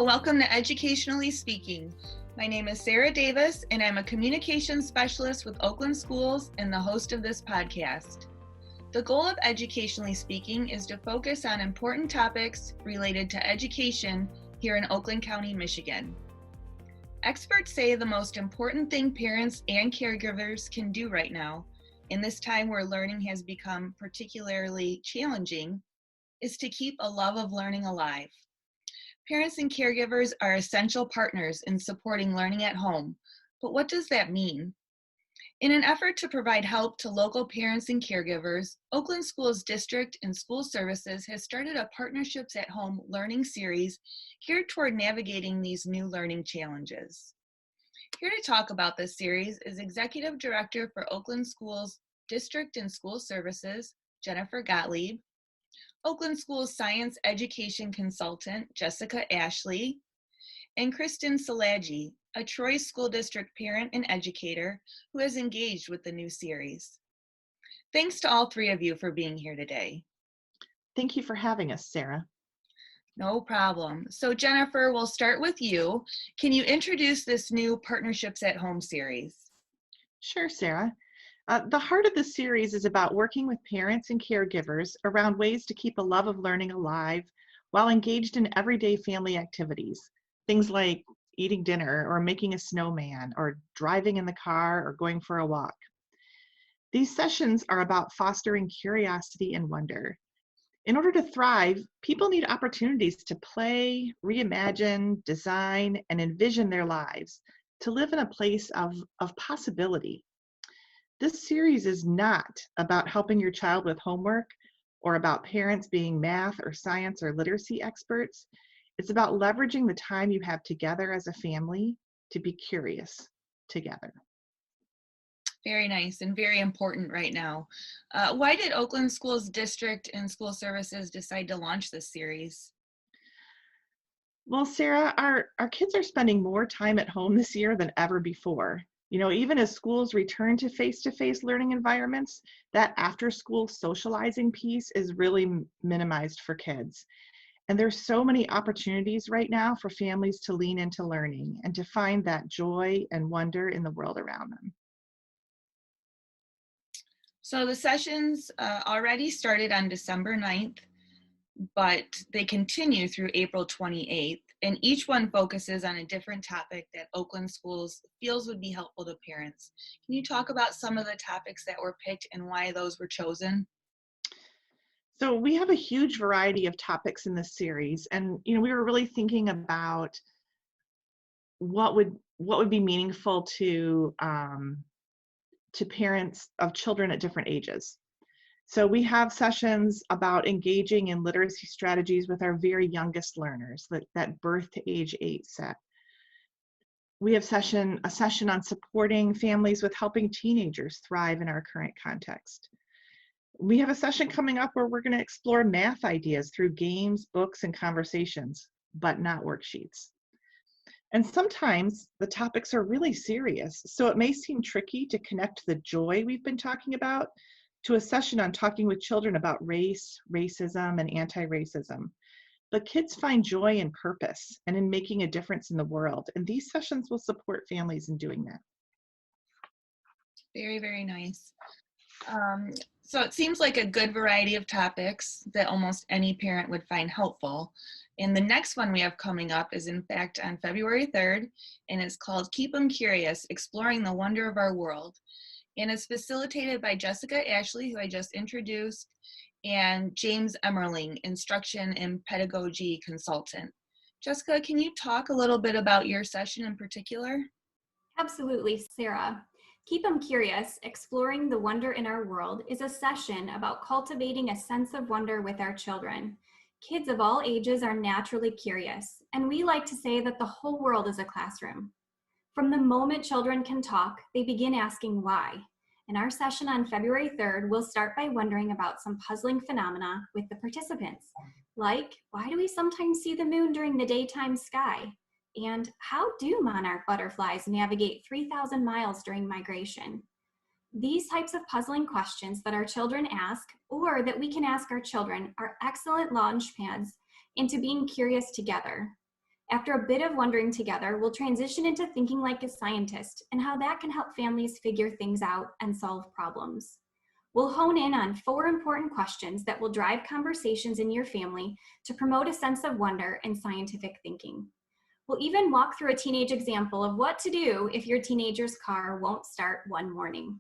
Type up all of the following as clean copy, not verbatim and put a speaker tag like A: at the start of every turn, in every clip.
A: Hello, welcome to Educationally Speaking. My name is Sarah Davis, and I'm a communications specialist with Oakland Schools and the host of this podcast. The goal of Educationally Speaking is to focus on important topics related to education here in Oakland County, Michigan. Experts say the most important thing parents and caregivers can do right now, in this time where learning has become particularly challenging, is to keep a love of learning alive. Parents and caregivers are essential partners in supporting learning at home, but what does that mean? In an effort to provide help to local parents and caregivers, Oakland Schools District and School Services has started a Partnerships at Home learning series geared toward navigating these new learning challenges. Here to talk about this series is Executive Director for Oakland Schools District and School Services, Jennifer Gottlieb, Oakland Schools Science Education Consultant, Jessica Ashley, and Christin Silagy, a Troy School District parent and educator who has engaged with the new series. Thanks to all three of you for being here today.
B: Thank you for having us, Sarah.
A: No problem. So Jennifer, we'll start with you. Can you introduce this new Partnerships at Home series?
B: Sure, Sarah. The heart of the series is about working with parents and caregivers around ways to keep a love of learning alive while engaged in everyday family activities. Things like eating dinner or making a snowman or driving in the car or going for a walk. These sessions are about fostering curiosity and wonder. In order to thrive, people need opportunities to play, reimagine, design, and envision their lives, to live in a place of possibility. This series is not about helping your child with homework or about parents being math or science or literacy experts. It's about leveraging the time you have together as a family to be curious together.
A: Very nice and very important right now. Why did Oakland Schools District and School Services decide to launch this series?
B: Well, Sarah, our kids are spending more time at home this year than ever before. You know, even as schools return to face-to-face learning environments, that after-school socializing piece is really minimized for kids. And there's so many opportunities right now for families to lean into learning and to find that joy and wonder in the world around them.
A: So the sessions already started on December 9th, but they continue through April 28th, and each one focuses on a different topic that Oakland Schools feels would be helpful to parents. Can you talk about some of the topics that were picked and why those were chosen?
B: So we have a huge variety of topics in this series, and we were really thinking about what would be meaningful to parents of children at different ages. So we have sessions about engaging in literacy strategies with our very youngest learners, that birth to age 8 set. We have a session on supporting families with helping teenagers thrive in our current context. We have a session coming up where we're going to explore math ideas through games, books, and conversations, but not worksheets. And sometimes the topics are really serious, so it may seem tricky to connect the joy we've been talking about to a session on talking with children about race, racism, and anti-racism. But kids find joy and purpose and in making a difference in the world, and these sessions will support families in doing that.
A: Very, very nice. So it seems like a good variety of topics that almost any parent would find helpful. And the next one we have coming up is in fact on February 3rd, and it's called Keep 'em Curious, Exploring the Wonder of Our World. And it's facilitated by Jessica Ashley, who I just introduced, and James Emmerling, Instruction and Pedagogy Consultant. Jessica, can you talk a little bit about your session in particular?
C: Absolutely, Sarah. Keep 'em Curious, Exploring the Wonder in Our World is a session about cultivating a sense of wonder with our children. Kids of all ages are naturally curious, and we like to say that the whole world is a classroom. From the moment children can talk, they begin asking why. In our session on February 3rd, we'll start by wondering about some puzzling phenomena with the participants, like why do we sometimes see the moon during the daytime sky? And how do monarch butterflies navigate 3,000 miles during migration? These types of puzzling questions that our children ask, or that we can ask our children, are excellent launch pads into being curious together. After a bit of wondering together, we'll transition into thinking like a scientist and how that can help families figure things out and solve problems. We'll hone in on 4 important questions that will drive conversations in your family to promote a sense of wonder and scientific thinking. We'll even walk through a teenage example of what to do if your teenager's car won't start one morning.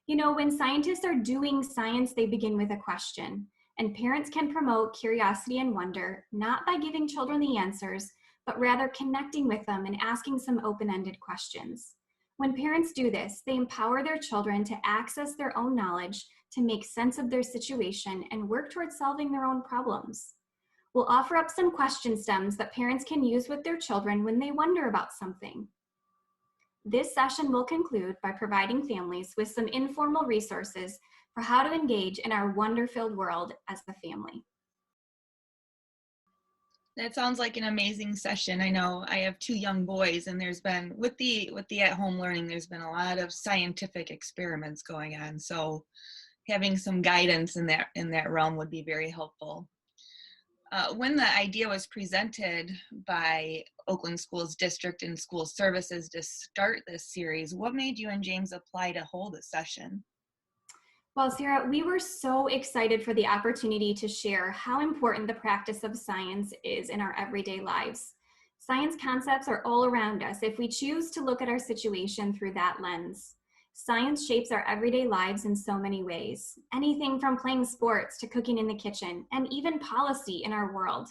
C: You know, when scientists are doing science, they begin with a question, and parents can promote curiosity and wonder, not by giving children the answers, but rather connecting with them and asking some open-ended questions. When parents do this, they empower their children to access their own knowledge, to make sense of their situation, and work towards solving their own problems. We'll offer up some question stems that parents can use with their children when they wonder about something. This session will conclude by providing families with some informal resources for how to engage in our wonder-filled world as a family.
A: That sounds like an amazing session. I know I have 2 young boys, and there's been, with the at-home learning, there's been a lot of scientific experiments going on. So having some guidance in that realm would be very helpful. When the idea was presented by Oakland Schools District and School Services to start this series, what made you and James apply to hold a session?
C: Well, Sarah, we were so excited for the opportunity to share how important the practice of science is in our everyday lives. Science concepts are all around us if we choose to look at our situation through that lens. Science shapes our everyday lives in so many ways, anything from playing sports to cooking in the kitchen, and even policy in our world.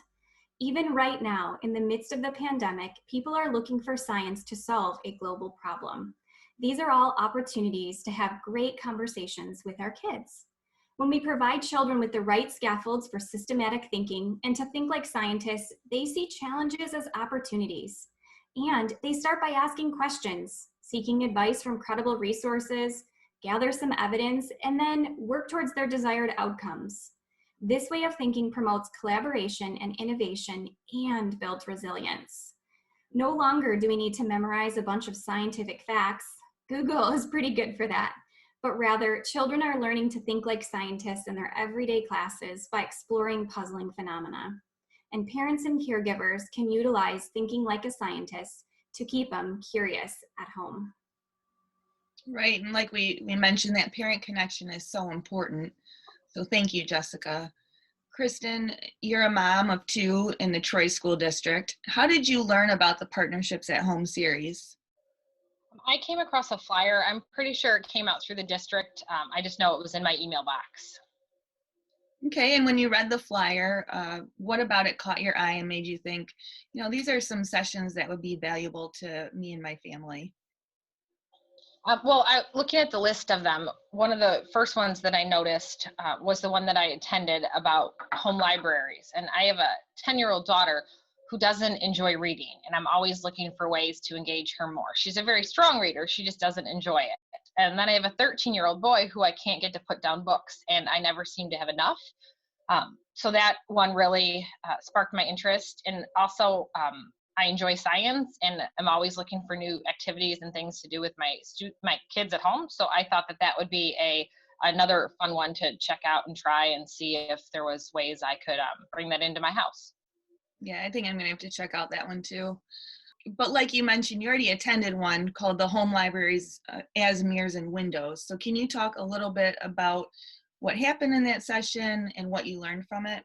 C: Even right now, in the midst of the pandemic, people are looking for science to solve a global problem. These are all opportunities to have great conversations with our kids. When we provide children with the right scaffolds for systematic thinking and to think like scientists, they see challenges as opportunities. And they start by asking questions, seeking advice from credible resources, gather some evidence, and then work towards their desired outcomes. This way of thinking promotes collaboration and innovation and builds resilience. No longer do we need to memorize a bunch of scientific facts. Google is pretty good for that. But rather, children are learning to think like scientists in their everyday classes by exploring puzzling phenomena. And parents and caregivers can utilize thinking like a scientist to keep them curious at home.
A: Right, and like we mentioned, that parent connection is so important. So thank you, Jessica. Kristen, you're a mom of 2 in the Troy School District. How did you learn about the Partnerships at Home series?
D: I came across a flyer. I'm pretty sure it came out through the district. I just know it was in my email box.
A: Okay, and when you read the flyer, what about it caught your eye and made you think, you know, these are some sessions that would be valuable to me and my family?
D: Looking at the list of them, one of the first ones that I noticed was the one that I attended about home libraries. And I have a 10-year-old daughter who doesn't enjoy reading, and I'm always looking for ways to engage her more. She's a very strong reader, she just doesn't enjoy it. And then I have a 13-year-old boy who I can't get to put down books, and I never seem to have enough. So that one really sparked my interest. And also, I enjoy science, and I'm always looking for new activities and things to do with my kids at home. So I thought that would be another fun one to check out and try and see if there was ways I could bring that into my house.
A: Yeah, I think I'm gonna have to check out that one too. But like you mentioned, you already attended one called the Home Libraries as Mirrors and Windows. So can you talk a little bit about what happened in that session and what you learned from it?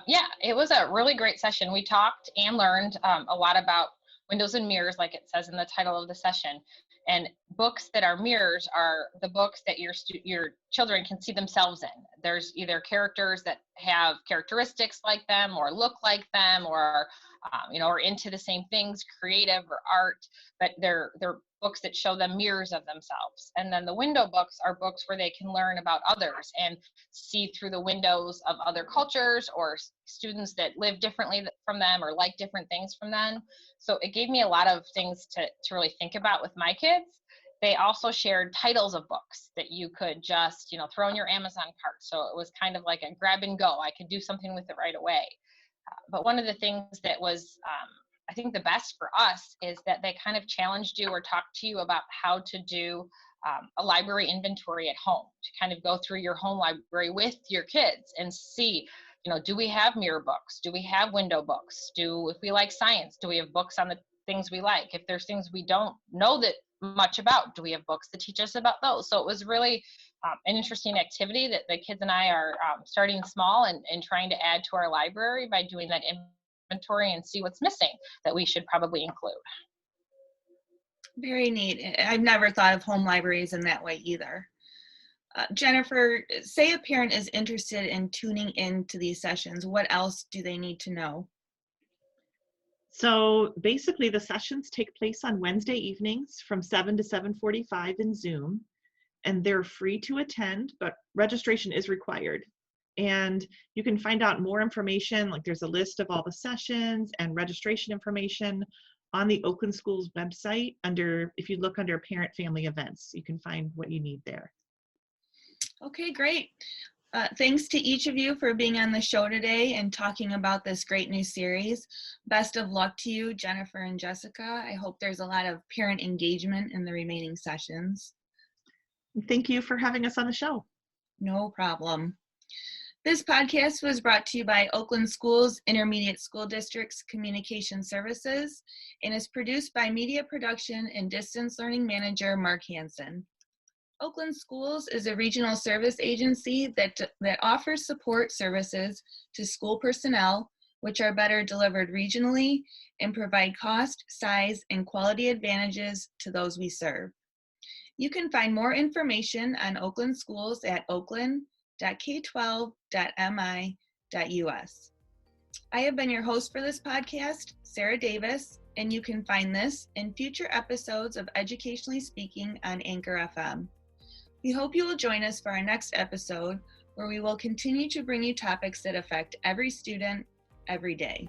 D: Yeah, it was a really great session. We talked and learned a lot about windows and mirrors, like it says in the title of the session. And books that are mirrors are the books that your children can see themselves in. There's either characters that have characteristics like them, or look like them, or are into the same things, creative or art. But they're books that show them mirrors of themselves. And then the window books are books where they can learn about others and see through the windows of other cultures or students that live differently from them or like different things from them. So it gave me a lot of things to really think about with my kids. They also shared titles of books that you could just, throw in your Amazon cart. So it was kind of like a grab and go. I could do something with it right away. But one of the things that was, I think the best for us is that they kind of challenged you or talked to you about how to do a library inventory at home, to kind of go through your home library with your kids and see, do we have mirror books? Do we have window books? If we like science, do we have books on the things we like? If there's things we don't know that much about, do we have books that teach us about those? So it was really an interesting activity that the kids and I are starting small and trying to add to our library by doing that inventory and see what's missing that we should probably include.
A: Very neat. I've never thought of home libraries in that way either. Jennifer, say a parent is interested in tuning into these sessions. What else do they need to know?
B: So basically the sessions take place on Wednesday evenings from 7 to 7:45 in Zoom, and they're free to attend, but registration is required. And you can find out more information, like there's a list of all the sessions and registration information on the Oakland Schools website if you look under Parent Family Events, you can find what you need there.
A: Okay, great. Thanks to each of you for being on the show today and talking about this great new series. Best of luck to you, Jennifer and Jessica. I hope there's a lot of parent engagement in the remaining sessions.
B: Thank you for having us on the show.
A: No problem. This podcast was brought to you by Oakland Schools Intermediate School District's Communication Services and is produced by Media Production and Distance Learning Manager Mark Hansen. Oakland Schools is a regional service agency that offers support services to school personnel, which are better delivered regionally and provide cost, size, and quality advantages to those we serve. You can find more information on Oakland Schools at oakland.k12.mi.us. I have been your host for this podcast, Sarah Davis, and you can find this and future episodes of Educationally Speaking on Anchor FM. We hope you will join us for our next episode, where we will continue to bring you topics that affect every student, every day.